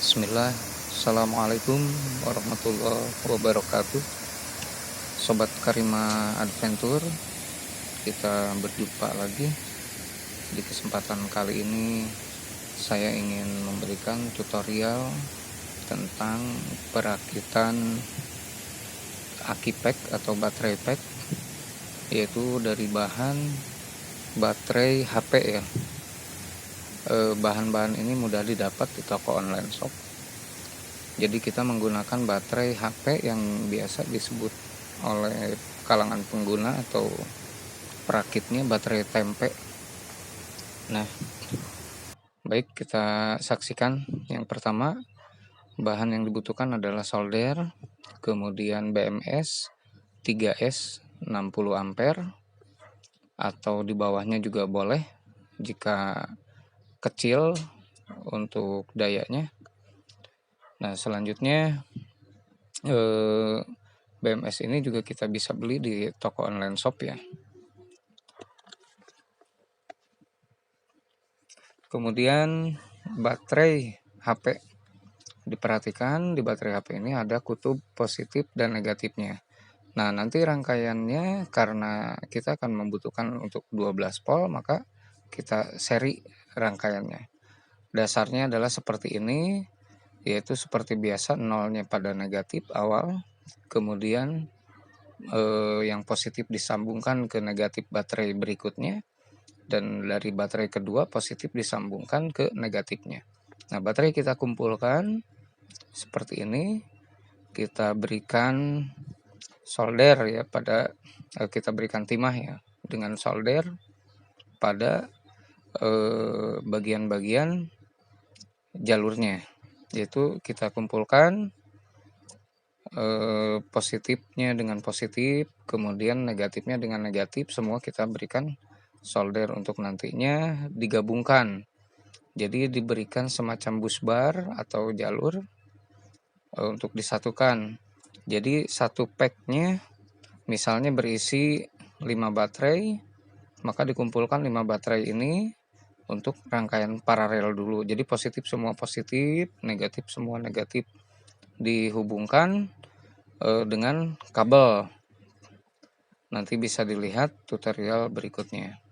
Bismillah, Assalamualaikum warahmatullahi wabarakatuh. Sobat Karima Adventure, kita berjumpa lagi. Di kesempatan kali ini saya ingin memberikan tutorial tentang perakitan aki pack atau baterai pack, yaitu dari bahan baterai HP ya. Bahan-bahan ini mudah didapat di toko online shop. Jadi kita menggunakan baterai HP yang biasa disebut oleh kalangan pengguna atau perakitnya baterai tempe. Nah, baik, kita saksikan. Yang pertama, bahan yang dibutuhkan adalah solder, kemudian BMS 3S 60 ampere, atau di bawahnya juga boleh jika kecil untuk dayanya. Nah, selanjutnya BMS ini juga kita bisa beli di toko online shop ya. Kemudian baterai HP. Diperhatikan di baterai HP ini ada kutub positif dan negatifnya. Nah, nanti rangkaiannya karena kita akan membutuhkan untuk 12 volt, maka kita seri rangkaiannya. Dasarnya adalah seperti ini, yaitu seperti biasa nolnya pada negatif awal, kemudian yang positif disambungkan ke negatif baterai berikutnya, dan dari baterai kedua positif disambungkan ke negatifnya. Nah, baterai kita kumpulkan seperti ini, kita berikan solder ya pada kita berikan timah ya dengan solder pada bagian-bagian jalurnya, yaitu kita kumpulkan positifnya dengan positif, kemudian negatifnya dengan negatif, semua kita berikan solder untuk nantinya digabungkan. Jadi diberikan semacam busbar atau jalur untuk disatukan. Jadi satu packnya misalnya berisi 5 baterai, maka dikumpulkan 5 baterai ini untuk rangkaian paralel dulu. Jadi positif semua positif, negatif semua negatif, dihubungkan dengan kabel. Nanti bisa dilihat tutorial berikutnya.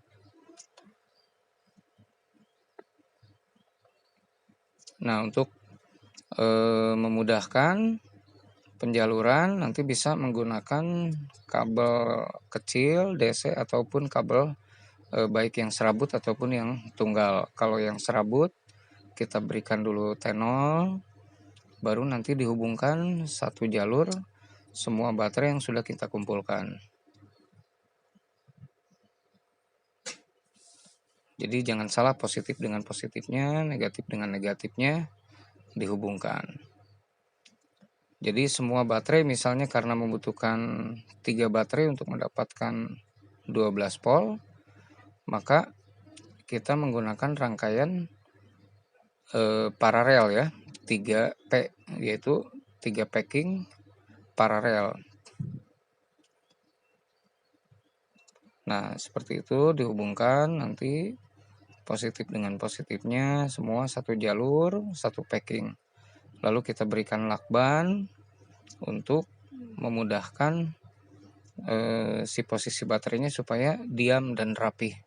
Nah, untuk memudahkan penjaluran nanti bisa menggunakan kabel kecil DC ataupun kabel baik yang serabut ataupun yang tunggal. Kalau yang serabut kita berikan dulu T0, baru nanti dihubungkan satu jalur semua baterai yang sudah kita kumpulkan. Jadi jangan salah, positif dengan positifnya, negatif dengan negatifnya dihubungkan. Jadi semua baterai misalnya karena membutuhkan 3 baterai untuk mendapatkan 12 volt, maka kita menggunakan rangkaian paralel ya, 3P, yaitu 3 packing paralel. Nah, seperti itu dihubungkan nanti positif dengan positifnya semua satu jalur, satu packing. Lalu kita berikan lakban untuk memudahkan si posisi baterainya supaya diam dan rapi.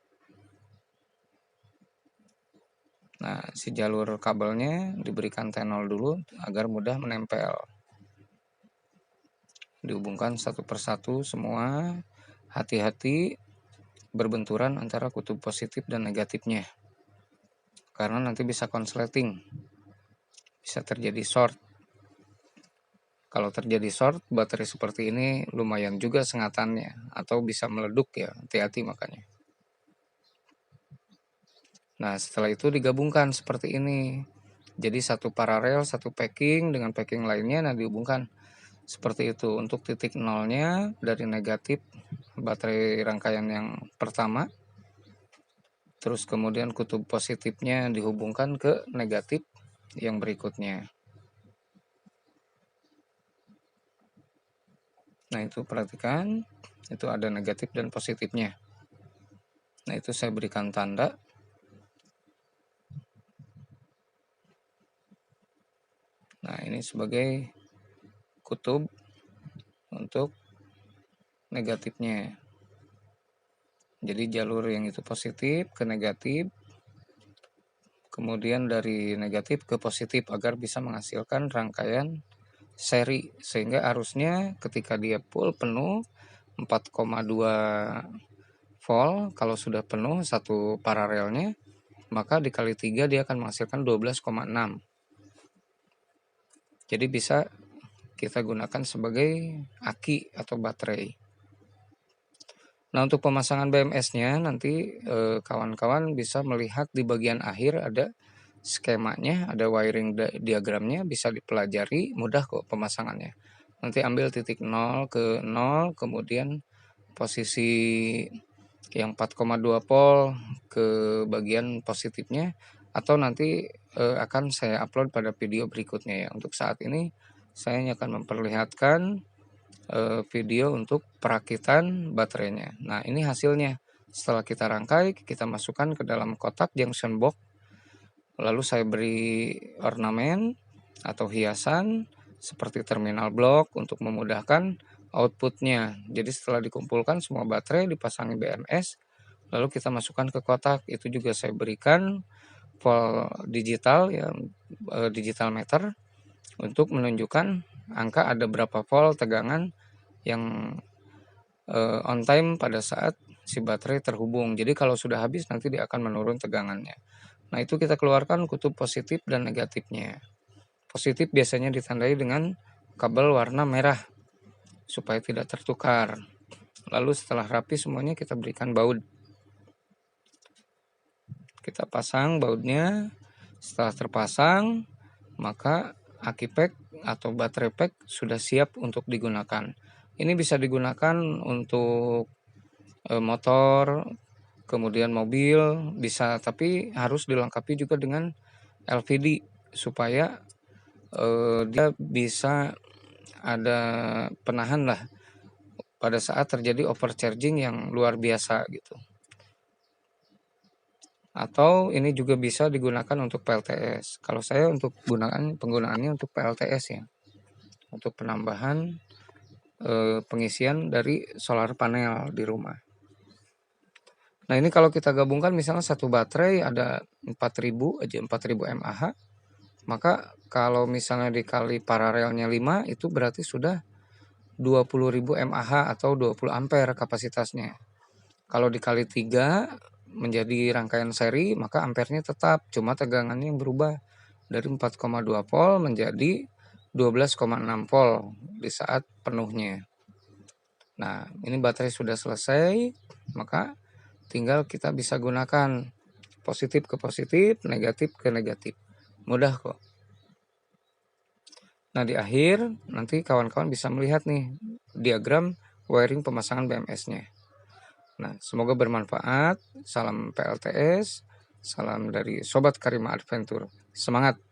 Nah, si jalur kabelnya diberikan T0 dulu agar mudah menempel. Dihubungkan satu persatu semua, hati-hati berbenturan antara kutub positif dan negatifnya. Karena nanti bisa konsleting, bisa terjadi short. Kalau terjadi short, baterai seperti ini lumayan juga sengatannya, atau bisa meleduk ya, hati-hati makanya. Nah, setelah itu digabungkan seperti ini. Jadi satu paralel, satu packing dengan packing lainnya, nah dihubungkan seperti itu. Untuk titik nolnya dari negatif baterai rangkaian yang pertama, terus kemudian kutub positifnya dihubungkan ke negatif yang berikutnya. Nah, itu perhatikan, itu ada negatif dan positifnya. Nah, itu saya berikan tanda. Nah, ini sebagai kutub untuk negatifnya. Jadi jalur yang itu positif ke negatif, kemudian dari negatif ke positif agar bisa menghasilkan rangkaian seri, sehingga arusnya ketika dia full penuh 4,2 volt, kalau sudah penuh satu paralelnya, maka dikali 3 dia akan menghasilkan 12,6. Jadi bisa kita gunakan sebagai aki atau baterai. Nah, untuk pemasangan BMS-nya nanti kawan-kawan bisa melihat di bagian akhir ada skemanya, ada wiring diagramnya, bisa dipelajari, mudah kok pemasangannya. Nanti ambil titik 0 ke 0, kemudian posisi yang 4,2 volt ke bagian positifnya, atau nanti akan saya upload pada video berikutnya ya. Untuk saat ini saya akan memperlihatkan video untuk perakitan baterainya. Nah, ini hasilnya. Setelah kita rangkai, kita masukkan ke dalam kotak junction box. Lalu saya beri ornamen atau hiasan seperti terminal blok untuk memudahkan outputnya. Jadi setelah dikumpulkan semua baterai dipasangi BMS, lalu kita masukkan ke kotak. Itu juga saya berikan volt digital ya, digital meter untuk menunjukkan angka ada berapa volt tegangan yang on time pada saat si baterai terhubung. Jadi kalau sudah habis nanti dia akan menurun tegangannya. Nah, itu kita keluarkan kutub positif dan negatifnya. Positif biasanya ditandai dengan kabel warna merah supaya tidak tertukar. Lalu setelah rapi semuanya kita berikan baut. Kita pasang bautnya. Setelah terpasang, maka aki pack atau baterai pack sudah siap untuk digunakan. Ini bisa digunakan untuk motor, kemudian mobil bisa, tapi harus dilengkapi juga dengan LVD supaya dia bisa ada penahan lah pada saat terjadi overcharging yang luar biasa gitu. Atau ini juga bisa digunakan untuk PLTS. Kalau saya untuk penggunaannya untuk PLTS ya, untuk penambahan pengisian dari solar panel di rumah. Nah, ini kalau kita gabungkan misalnya satu baterai ada 4000 aja, 4000 mAh, maka kalau misalnya dikali paralelnya 5 itu berarti sudah 20.000 mAh atau 20 ampere kapasitasnya. Kalau dikali 3 menjadi rangkaian seri, maka ampernya tetap, cuma tegangannya yang berubah dari 4,2 volt menjadi 12,6 volt di saat penuhnya. Nah, ini baterai sudah selesai, maka tinggal kita bisa gunakan positif ke positif, negatif ke negatif. Mudah kok. Nah, di akhir nanti kawan-kawan bisa melihat nih diagram wiring pemasangan BMS-nya. Nah, semoga bermanfaat. Salam PLTS, salam dari Sobat Karima Adventure. Semangat!